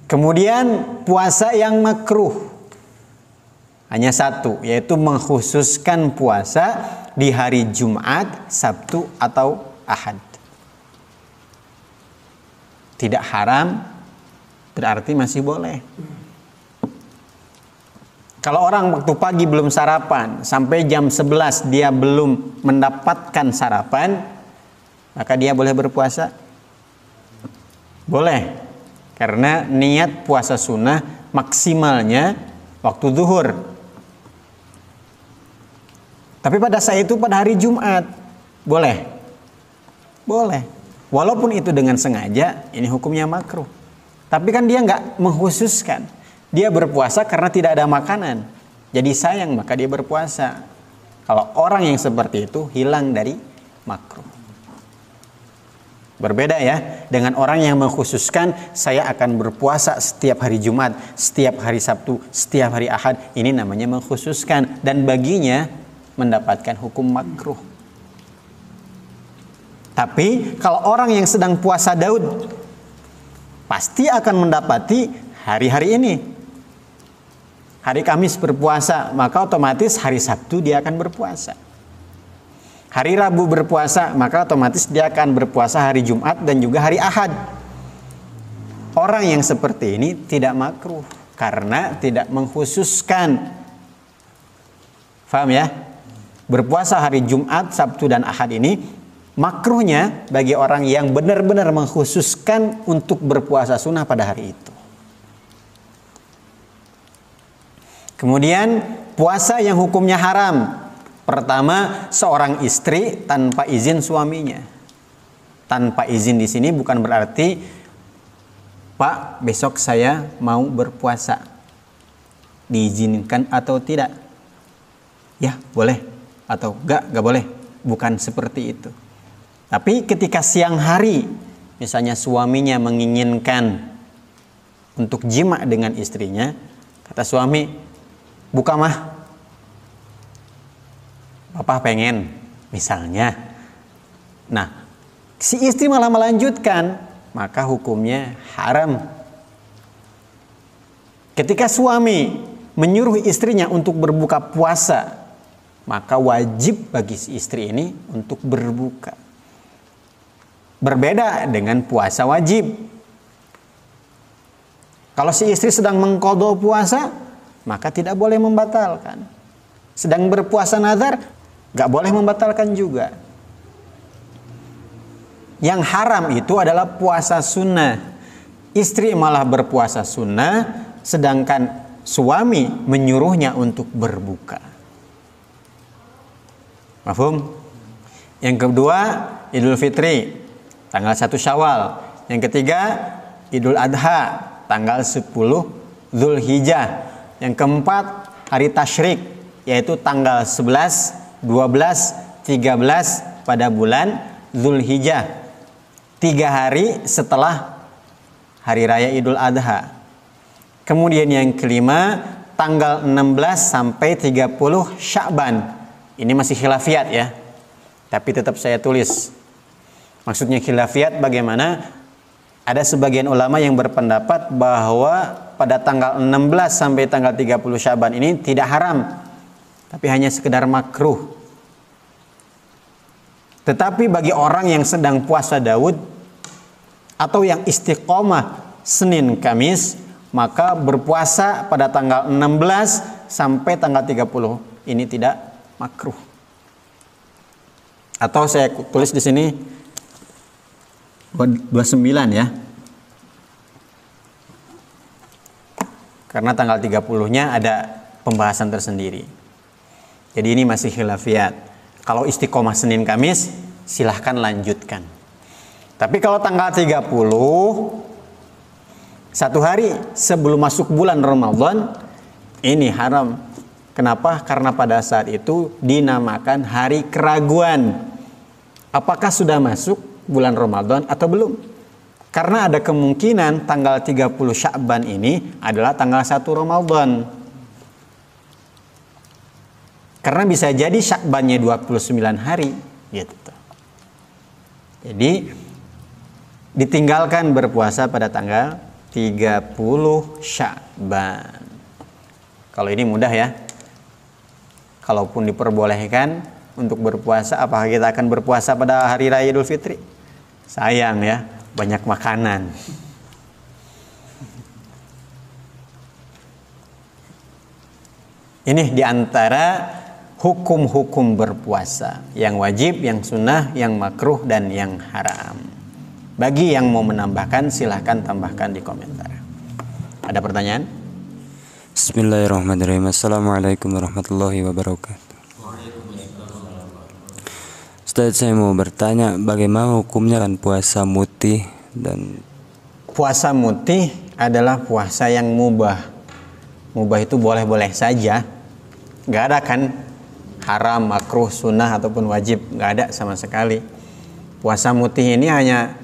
Kemudian puasa yang makruh hanya satu, yaitu mengkhususkan puasa di hari Jumat, Sabtu atau Ahad. Tidak haram, berarti masih boleh. Kalau orang waktu pagi belum sarapan, sampai jam 11 dia belum mendapatkan sarapan, maka dia boleh berpuasa? Boleh, karena niat puasa sunnah maksimalnya waktu zuhur. Tapi pada saat itu pada hari Jumat, boleh? Boleh. Walaupun itu dengan sengaja, ini hukumnya makruh. Tapi kan dia nggak mengkhususkan. Dia berpuasa karena tidak ada makanan. Jadi sayang, maka dia berpuasa. Kalau orang yang seperti itu hilang dari makruh. Berbeda ya dengan orang yang mengkhususkan, saya akan berpuasa setiap hari Jumat, setiap hari Sabtu, setiap hari Ahad. Ini namanya mengkhususkan, dan baginya mendapatkan hukum makruh. Tapi kalau orang yang sedang puasa Daud, pasti akan mendapati hari-hari ini. Hari Kamis berpuasa, maka otomatis hari Sabtu dia akan berpuasa. Hari Rabu berpuasa, maka otomatis dia akan berpuasa hari Jumat dan juga hari Ahad. Orang yang seperti ini tidak makruh karena tidak mengkhususkan. Faham ya? Berpuasa hari Jumat, Sabtu dan Ahad ini makruhnya bagi orang yang benar-benar mengkhususkan untuk berpuasa sunnah pada hari itu. Kemudian puasa yang hukumnya haram. Pertama, seorang istri tanpa izin suaminya. Tanpa izin di sini bukan berarti, Pak, besok saya mau berpuasa. Diizinkan atau tidak? Ya, boleh. Atau enggak boleh. Bukan seperti itu. Tapi ketika siang hari, misalnya suaminya menginginkan untuk jima dengan istrinya, kata suami, buka mah, Bapak pengen, misalnya. Nah, si istri malah melanjutkan, maka hukumnya haram. Ketika suami menyuruh istrinya untuk berbuka puasa, maka wajib bagi si istri ini untuk berbuka. Berbeda dengan puasa wajib. Kalau si istri sedang mengqadha puasa, maka tidak boleh membatalkan. Sedang berpuasa nazar, gak boleh membatalkan juga. Yang haram itu adalah puasa sunnah. Istri malah berpuasa sunnah, sedangkan suami menyuruhnya untuk berbuka. Mafhum? Yang kedua, Idul Fitri, tanggal 1 Syawal. Yang ketiga, Idul Adha, tanggal 10 Zulhijjah. Yang keempat, hari Tasyrik, yaitu tanggal 11, 12, 13 pada bulan Zulhijjah. 3 hari setelah hari raya Idul Adha. Kemudian yang kelima, tanggal 16 sampai 30 Sya'ban. Ini masih khilafiyat ya. Tapi tetap saya tulis. Maksudnya khilafiyat bagaimana? Ada sebagian ulama yang berpendapat bahwa pada tanggal 16 sampai tanggal 30 Sya'ban ini tidak haram, tapi hanya sekedar makruh. Tetapi bagi orang yang sedang puasa Daud atau yang istiqomah Senin Kamis, maka berpuasa pada tanggal 16 sampai tanggal 30 ini tidak makruh. Atau saya tulis di sini 29 ya. Karena tanggal 30-nya ada pembahasan tersendiri. Jadi ini masih khilafiyat. Kalau istiqomah Senin Kamis, silahkan lanjutkan. Tapi kalau tanggal 30, satu hari sebelum masuk bulan Ramadan, ini haram. Kenapa? Karena pada saat itu dinamakan hari keraguan. Apakah sudah masuk bulan Ramadan atau belum? Karena ada kemungkinan tanggal 30 Sya'ban ini adalah tanggal 1 Ramadan. Karena bisa jadi Sya'bannya 29 hari gitu. Jadi ditinggalkan berpuasa pada tanggal 30 30 Sya'ban. Kalau ini mudah ya. Kalaupun diperbolehkan untuk berpuasa, apakah kita akan berpuasa pada hari raya Idul Fitri? Sayang ya, banyak makanan. Ini diantara hukum-hukum berpuasa, yang wajib, yang sunnah, yang makruh, dan yang haram. Bagi yang mau menambahkan, silahkan tambahkan di komentar. Ada pertanyaan? Bismillahirrahmanirrahim. Assalamualaikum warahmatullahi wabarakatuh. Ustaz, saya mau bertanya, bagaimana hukumnya kan puasa mutih dan Puasa mutih adalah puasa yang mubah. Mubah itu boleh-boleh saja. Nggak ada kan haram, makruh, sunnah, ataupun wajib. Nggak ada sama sekali. Puasa mutih ini hanya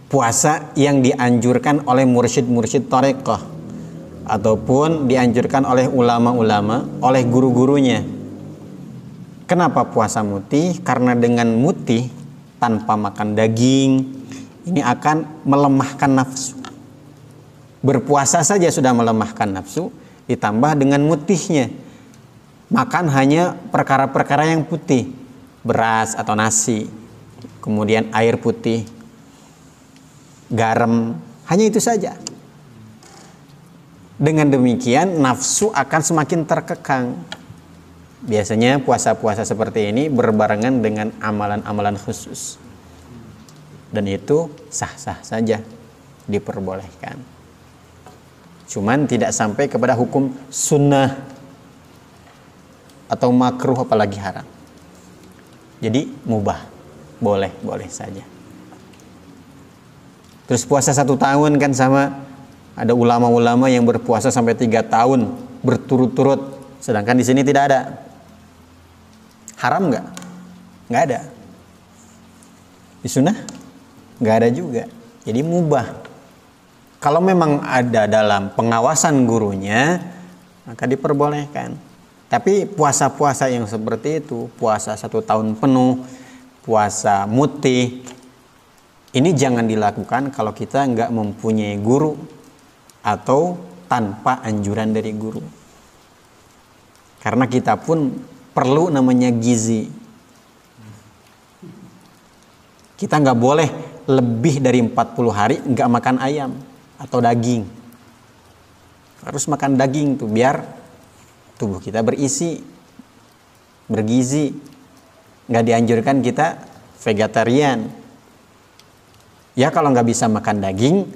puasa yang dianjurkan oleh mursyid-mursyid thariqah, ataupun dianjurkan oleh ulama-ulama, oleh guru-gurunya. Kenapa puasa mutih? Karena dengan mutih, tanpa makan daging, ini akan melemahkan nafsu. Berpuasa saja sudah melemahkan nafsu, ditambah dengan mutihnya. Makan hanya perkara-perkara yang putih, beras atau nasi, kemudian air putih, garam, hanya itu saja. Dengan demikian nafsu akan semakin terkekang. Biasanya puasa-puasa seperti ini berbarengan dengan amalan-amalan khusus, dan itu sah-sah saja, diperbolehkan. Cuman tidak sampai kepada hukum sunnah atau makruh, apalagi haram. Jadi mubah, boleh-boleh saja. Terus puasa 1 tahun kan sama, ada ulama-ulama yang berpuasa sampai 3 tahun berturut-turut, sedangkan di sini tidak ada. Haram nggak? Nggak ada. Di sunnah nggak ada juga. Jadi mubah. Kalau memang ada dalam pengawasan gurunya, maka diperbolehkan. Tapi puasa-puasa yang seperti itu, puasa 1 tahun penuh, puasa mutih, ini jangan dilakukan kalau kita nggak mempunyai guru atau tanpa anjuran dari guru. Karena kita pun perlu namanya gizi. Kita nggak boleh lebih dari 40 hari nggak makan ayam atau daging. Harus makan daging tuh biar tubuh kita berisi, bergizi. Nggak dianjurkan kita vegetarian. Ya kalau nggak bisa makan daging,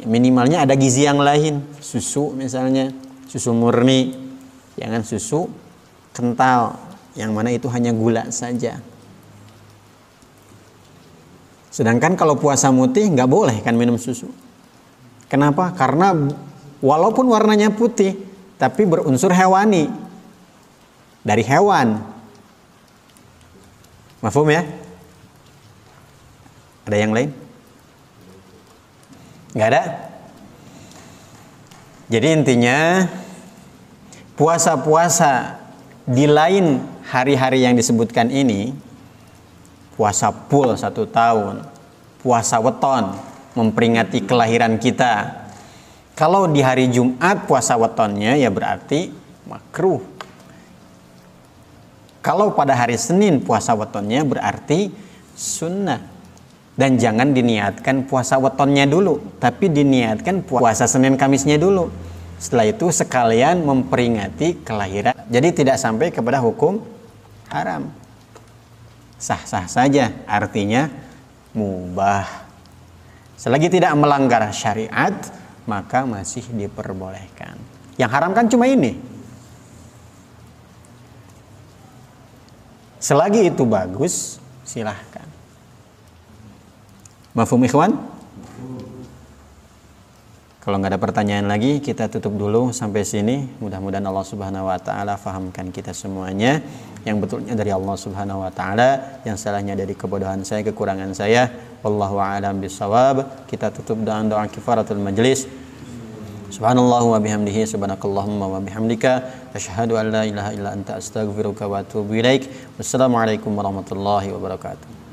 minimalnya ada gizi yang lain. Susu misalnya, susu murni. Jangan susu kental, yang mana itu hanya gula saja. Sedangkan kalau puasa mutih nggak boleh kan minum susu. Kenapa? Karena walaupun warnanya putih, tapi berunsur hewani, dari hewan. Mafhum ya? Ada yang lain? Nggak ada? Jadi intinya puasa-puasa di lain hari-hari yang disebutkan ini, puasa full 1 tahun, puasa weton memperingati kelahiran kita. Kalau di hari Jumat puasa wetonnya ya berarti makruh. Kalau pada hari Senin puasa wetonnya berarti sunnah. Dan jangan diniatkan puasa wetonnya dulu, tapi diniatkan puasa Senin Kamisnya dulu. Setelah itu sekalian memperingati kelahiran. Jadi tidak sampai kepada hukum haram. Sah-sah saja, artinya mubah. Selagi tidak melanggar syariat, maka masih diperbolehkan. Yang haram kan cuma ini. Selagi itu bagus, silahkan. Mafhum ikhwan? Kalau nggak ada pertanyaan lagi, kita tutup dulu sampai sini. Mudah-mudahan Allah Subhanahu wa taala fahamkan kita semuanya. Yang betulnya dari Allah Subhanahu wa taala, yang salahnya dari kebodohan saya, kekurangan saya. Wallahu a'lam bishawab. Kita tutup dengan doa kifaratul majlis. Subhanallah wa bihamdihi, subhanakallahumma wa bihamdika, asyhadu an la ilaha illa anta, astaghfiruka wa atubu ilaik. Wassalamualaikum warahmatullahi wabarakatuh.